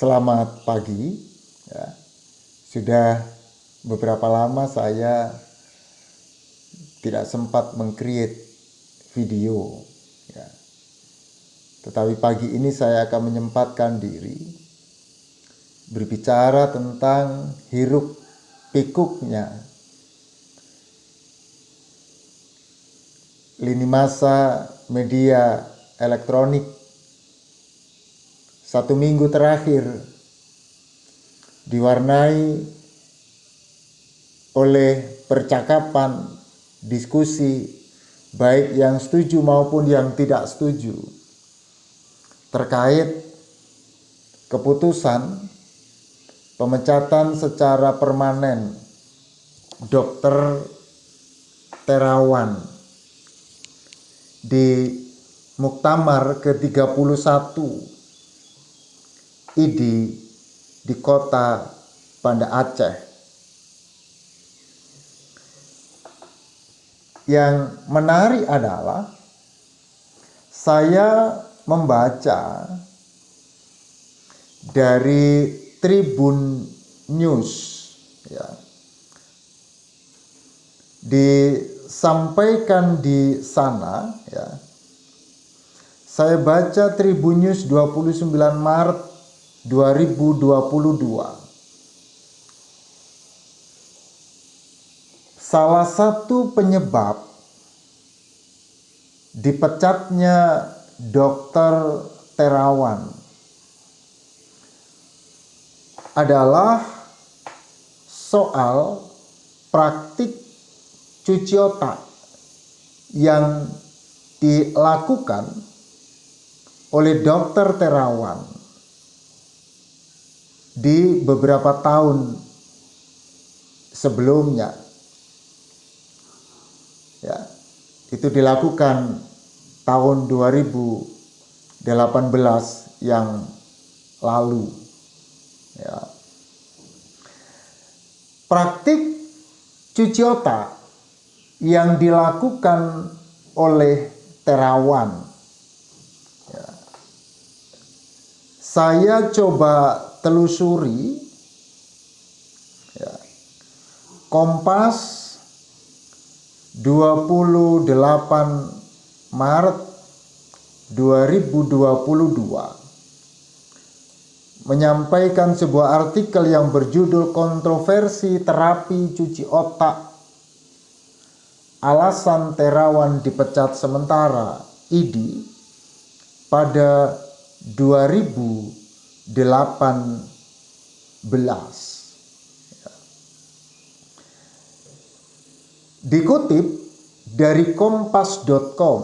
Selamat pagi. Ya. Sudah beberapa lama saya tidak sempat meng-create video. Ya. Tetapi pagi ini saya akan menyempatkan diri berbicara tentang hiruk pikuknya lini masa media elektronik 1 minggu terakhir diwarnai oleh percakapan, diskusi, baik yang setuju maupun yang tidak setuju, terkait keputusan pemecatan secara permanen Dr. Terawan di Muktamar ke-31 IDI di kota Banda Aceh. Yang menarik adalah saya membaca dari Tribun News, ya, disampaikan di sana, ya. Saya baca Tribun News 29 Maret 2022. Salah satu penyebab dipecatnya Dr. Terawan adalah soal praktik cuci otak yang dilakukan oleh Dr. Terawan di beberapa tahun sebelumnya. Ya, itu dilakukan tahun 2018 yang lalu. Ya. Praktik cuci otak yang dilakukan oleh Terawan, ya, saya coba telusuri, ya. Kompas 28 Maret 2022 menyampaikan sebuah artikel yang berjudul kontroversi terapi cuci otak, alasan Terawan dipecat sementara IDI pada 2018. Dikutip dari kompas.com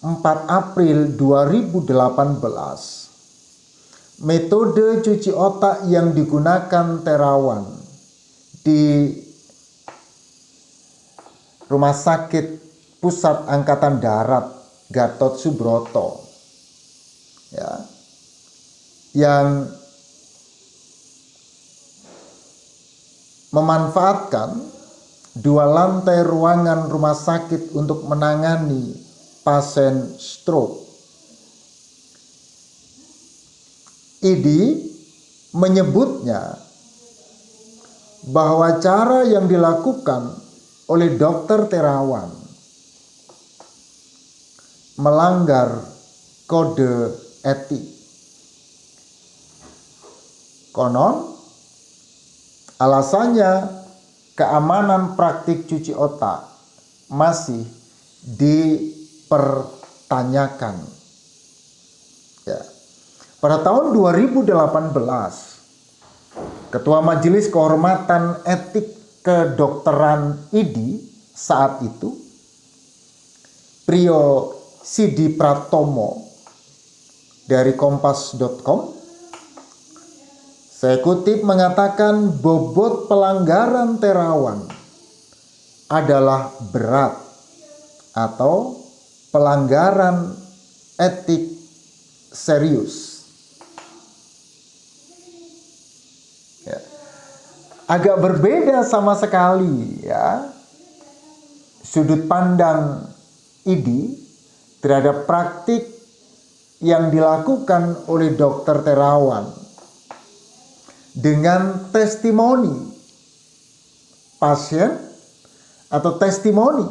4 April 2018, metode cuci otak yang digunakan Terawan di Rumah Sakit Pusat Angkatan Darat Gatot Subroto, ya, yang memanfaatkan 2 lantai ruangan rumah sakit untuk menangani pasien stroke. IDI menyebutnya bahwa cara yang dilakukan oleh Dr. Terawan melanggar kode etik. Konon alasannya keamanan praktik cuci otak masih dipertanyakan. Ya. Pada tahun 2018, Ketua Majelis Kehormatan Etik Kedokteran IDI saat itu, Priyo Sidi Pratomo dari kompas.com, saya kutip, mengatakan bobot pelanggaran Terawan adalah berat atau pelanggaran etik serius. Ya. Agak berbeda sama sekali, ya, sudut pandang IDI terhadap praktik yang dilakukan oleh Dr. Terawan dengan testimoni pasien atau testimoni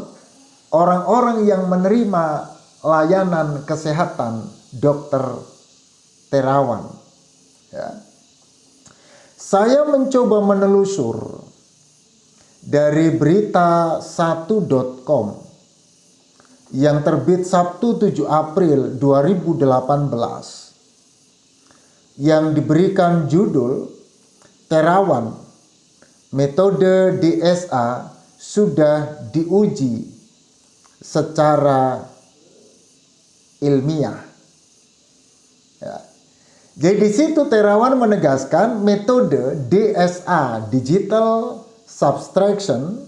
orang-orang yang menerima layanan kesehatan dokter Terawan. Ya. Saya mencoba menelusur dari berita 1.com yang terbit Sabtu 7 April 2018 yang diberikan judul Terawan, metode DSA sudah diuji secara ilmiah. Ya. Jadi di situ Terawan menegaskan metode DSA, Digital Subtraction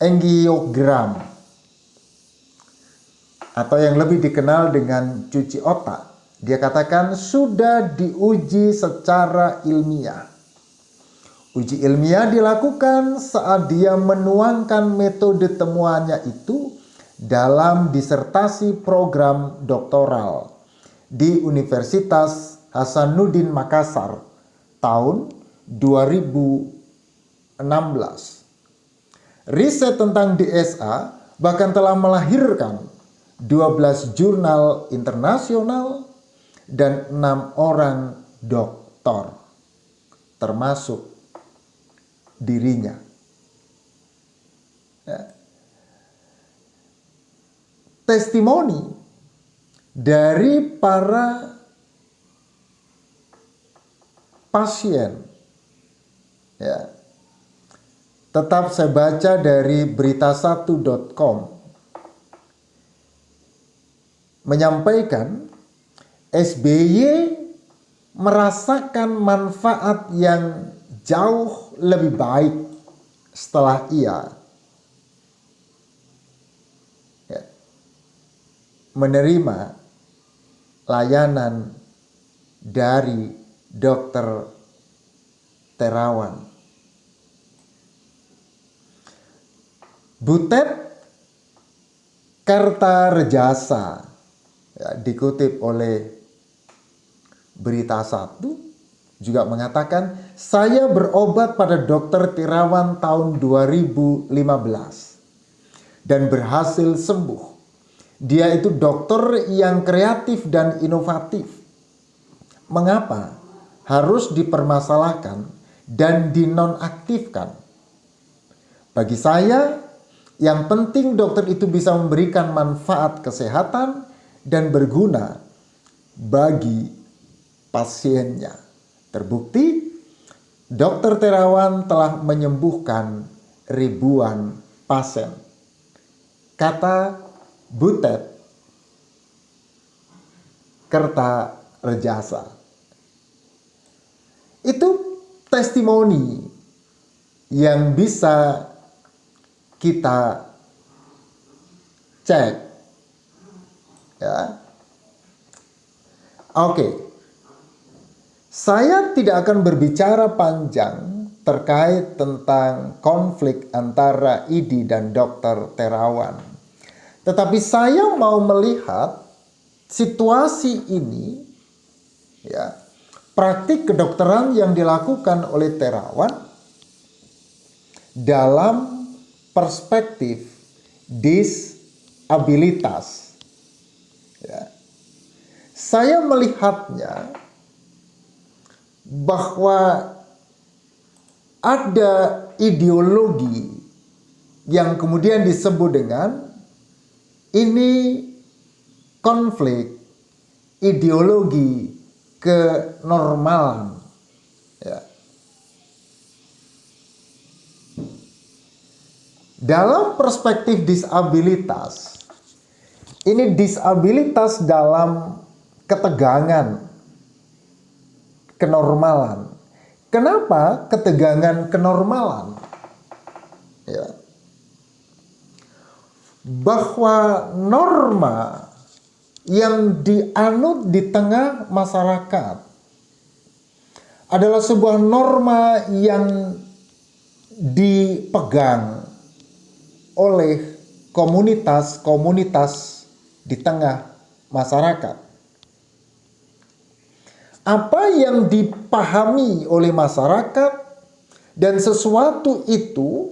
Angiogram, atau yang lebih dikenal dengan cuci otak. Dia katakan sudah diuji secara ilmiah. Uji ilmiah dilakukan saat dia menuangkan metode temuannya itu dalam disertasi program doktoral di Universitas Hasanuddin Makassar tahun 2016. Riset tentang DSA bahkan telah melahirkan 12 jurnal internasional dan 6 orang doktor, termasuk dirinya. Ya. Testimoni dari para pasien, ya. Tetap saya baca dari berita1.com menyampaikan SBY merasakan manfaat yang jauh lebih baik setelah ia menerima layanan dari dokter Terawan. Butet Kartarejasa, ya, dikutip oleh Berita 1 juga mengatakan, saya berobat pada dokter Terawan tahun 2015 dan berhasil sembuh. Dia itu dokter yang kreatif dan inovatif. Mengapa harus dipermasalahkan dan dinonaktifkan? Bagi saya, yang penting dokter itu bisa memberikan manfaat kesehatan dan berguna bagi pasiennya. Terbukti, dokter Terawan telah menyembuhkan ribuan pasien. Kata Butet Kartarejasa. Itu testimoni yang bisa kita cek, ya. Oke. Saya tidak akan berbicara panjang terkait tentang konflik antara ID dan dokter Terawan. Tetapi saya mau melihat situasi ini, ya, praktik kedokteran yang dilakukan oleh Terawan dalam perspektif disabilitas. Ya. Saya melihatnya bahwa ada ideologi yang kemudian disebut dengan ini konflik ideologi kenormalan. Ya. Dalam perspektif disabilitas, ini disabilitas dalam ketegangan kenormalan. Kenapa ketegangan kenormalan? Ya. Bahwa norma yang dianut di tengah masyarakat adalah sebuah norma yang dipegang oleh komunitas-komunitas di tengah masyarakat. apa yang dipahami oleh masyarakat dan sesuatu itu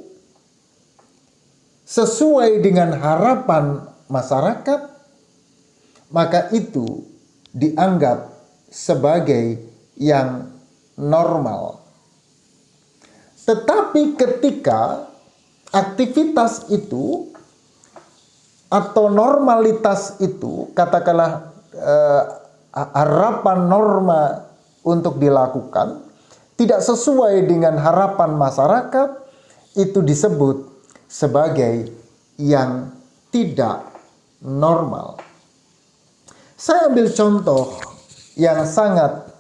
sesuai dengan harapan masyarakat, maka itu dianggap sebagai yang normal. Tetapi ketika aktivitas itu atau normalitas itu, katakanlah harapan norma untuk dilakukan tidak sesuai dengan harapan masyarakat, itu disebut sebagai yang tidak normal. Saya ambil contoh yang sangat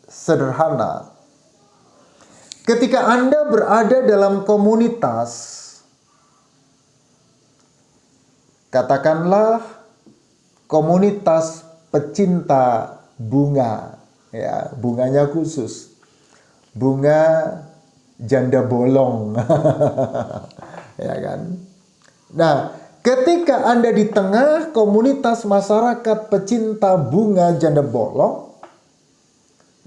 sederhana. Ketika Anda berada dalam komunitas, katakanlah komunitas pecinta bunga, ya, bunganya khusus, bunga janda bolong, ya kan? Nah, ketika Anda di tengah komunitas masyarakat pecinta bunga janda bolong,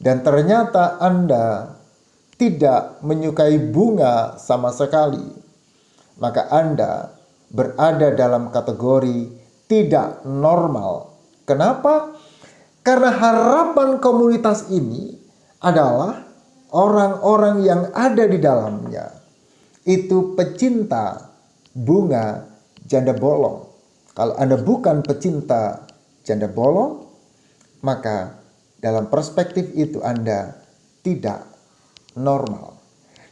dan ternyata Anda tidak menyukai bunga sama sekali, maka Anda berada dalam kategori tidak normal. Kenapa? Karena harapan komunitas ini adalah orang-orang yang ada di dalamnya itu pecinta bunga janda bolong. Kalau Anda bukan pecinta janda bolong, maka dalam perspektif itu Anda tidak normal.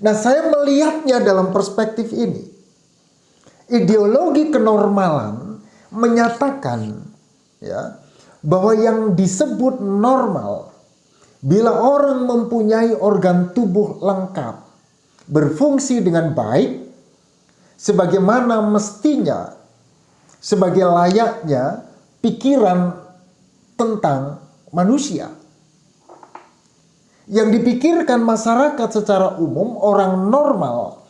Nah, saya melihatnya dalam perspektif ini. Ideologi kenormalan menyatakan, ya, bahwa yang disebut normal bila orang mempunyai organ tubuh lengkap, berfungsi dengan baik sebagaimana mestinya, sebagai layaknya pikiran tentang manusia. Yang dipikirkan masyarakat secara umum, orang normal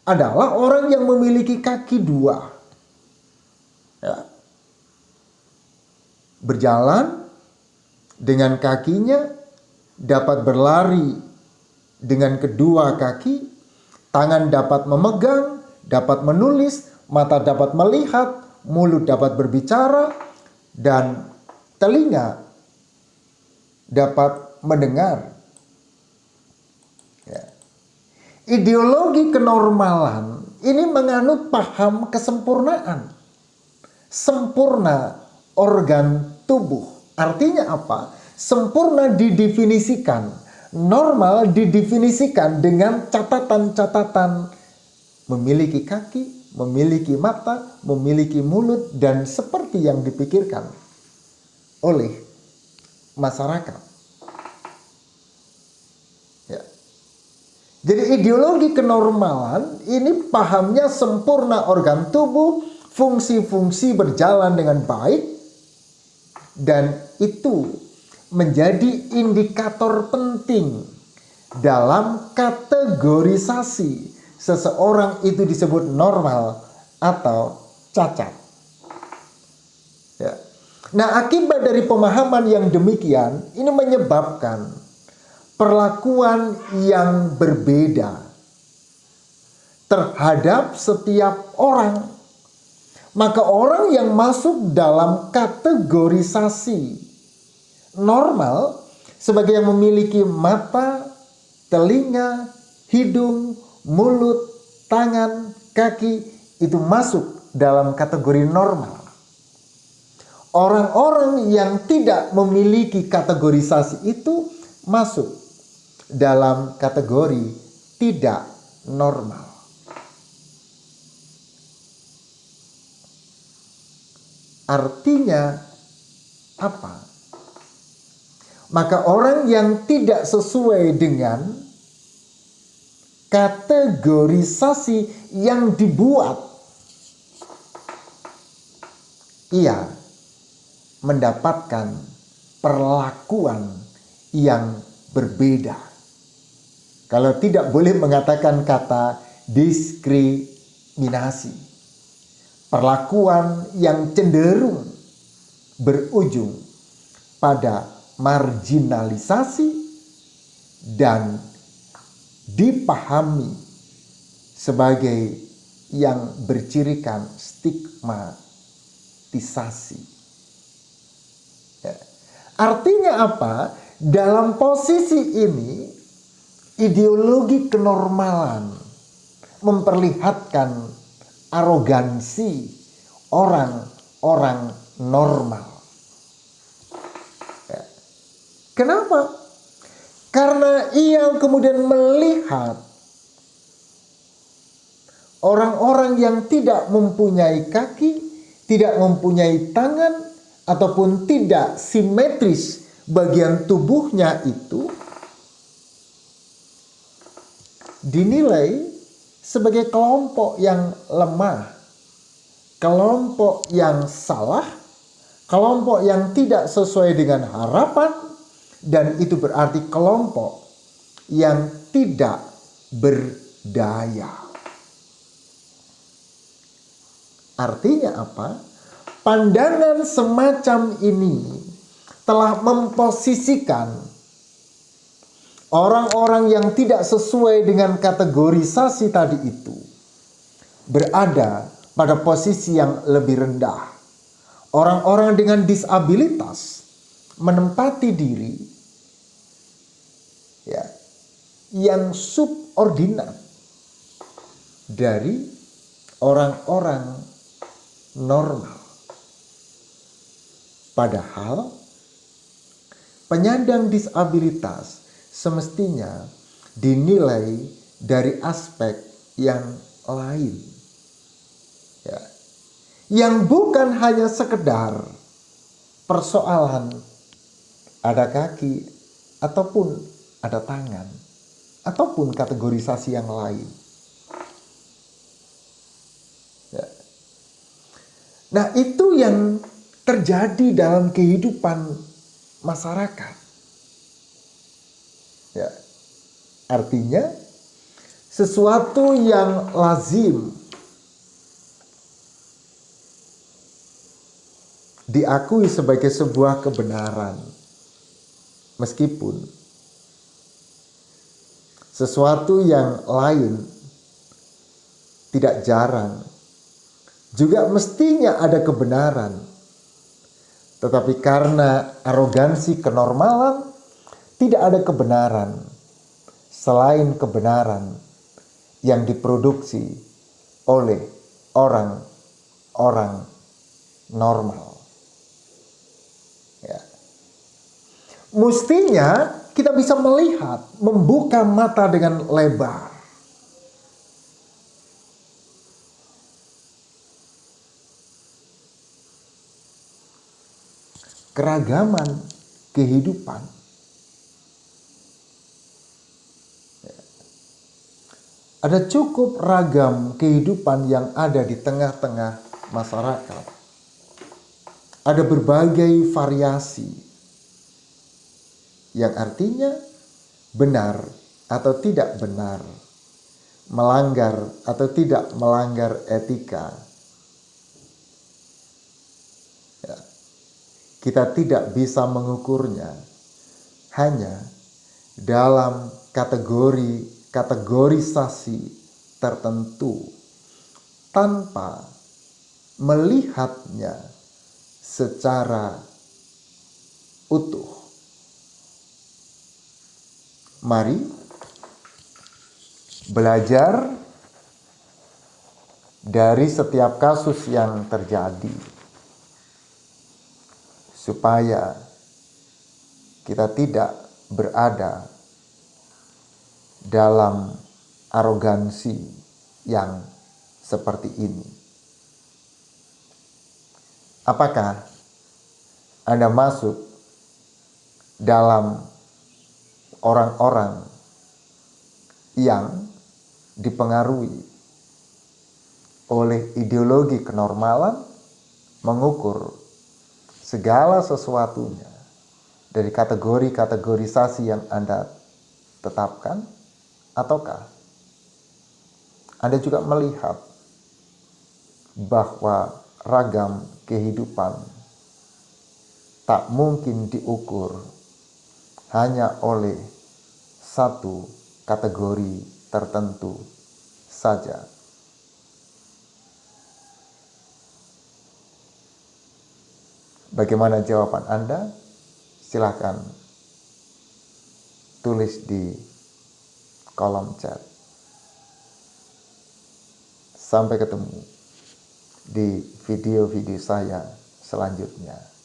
adalah orang yang memiliki kaki dua, ya. Berjalan dengan kakinya, dapat berlari dengan kedua kaki, tangan dapat memegang, dapat menulis, mata dapat melihat, mulut dapat berbicara, dan telinga dapat mendengar. Ya. Ideologi kenormalan ini menganut paham kesempurnaan. Sempurna organ tubuh. Artinya apa? Sempurna didefinisikan. Normal didefinisikan dengan catatan-catatan. Memiliki kaki, memiliki mata, memiliki mulut, dan seperti yang dipikirkan oleh masyarakat. Ya. Jadi ideologi kenormalan ini pahamnya sempurna organ tubuh, fungsi-fungsi berjalan dengan baik, dan itu menjadi indikator penting dalam kategorisasi seseorang itu disebut normal atau cacat. Ya. Nah, akibat dari pemahaman yang demikian ini menyebabkan perlakuan yang berbeda terhadap setiap orang. Maka orang yang masuk dalam kategorisasi normal sebagai yang memiliki mata, telinga, hidung, mulut, tangan, kaki, itu masuk dalam kategori normal. Orang-orang yang tidak memiliki kategorisasi itu masuk dalam kategori tidak normal. Artinya apa? Maka orang yang tidak sesuai dengan kategorisasi yang dibuat, ia mendapatkan perlakuan yang berbeda. Kalau tidak boleh mengatakan kata diskriminasi. Perlakuan yang cenderung berujung pada marginalisasi dan dipahami sebagai yang bercirikan stigmatisasi. Ya. Artinya apa? Dalam posisi ini, ideologi kenormalan memperlihatkan arogansi orang-orang normal. Ya. Kenapa? Karena ia kemudian melihat orang-orang yang tidak mempunyai kaki, tidak mempunyai tangan, ataupun tidak simetris bagian tubuhnya itu dinilai sebagai kelompok yang lemah, kelompok yang salah, kelompok yang tidak sesuai dengan harapan, dan itu berarti kelompok yang tidak berdaya. Artinya apa? Pandangan semacam ini telah memposisikan orang-orang yang tidak sesuai dengan kategorisasi tadi itu berada pada posisi yang lebih rendah. Orang-orang dengan disabilitas menempati diri ya, yang subordinat dari orang-orang normal. Padahal penyandang disabilitas semestinya dinilai dari aspek yang lain. Ya. Yang bukan hanya sekedar persoalan ada kaki ataupun ada tangan ataupun kategorisasi yang lain. Ya. Nah, itu yang terjadi dalam kehidupan masyarakat. Ya. Artinya sesuatu yang lazim diakui sebagai sebuah kebenaran, meskipun sesuatu yang lain tidak jarang juga mestinya ada kebenaran, tetapi karena arogansi kenormalan tidak ada kebenaran selain kebenaran yang diproduksi oleh orang-orang normal. Ya. Mestinya kita bisa melihat, membuka mata dengan lebar. Keragaman kehidupan. Ya. Ada cukup ragam kehidupan yang ada di tengah-tengah masyarakat. Ada berbagai variasi yang artinya benar atau tidak benar, melanggar atau tidak melanggar etika. Ya. Kita tidak bisa mengukurnya hanya dalam kategorisasi tertentu tanpa melihatnya secara utuh. Mari belajar dari setiap kasus yang terjadi supaya kita tidak berada dalam arogansi yang seperti ini. Apakah Anda masuk dalam orang-orang yang dipengaruhi oleh ideologi kenormalan, mengukur segala sesuatunya dari kategori-kategorisasi yang Anda tetapkan, ataukah Anda juga melihat bahwa ragam kehidupan tak mungkin diukur hanya oleh satu kategori tertentu saja. Bagaimana jawaban Anda? Silahkan tulis di kolom chat. Sampai ketemu di video-video saya selanjutnya.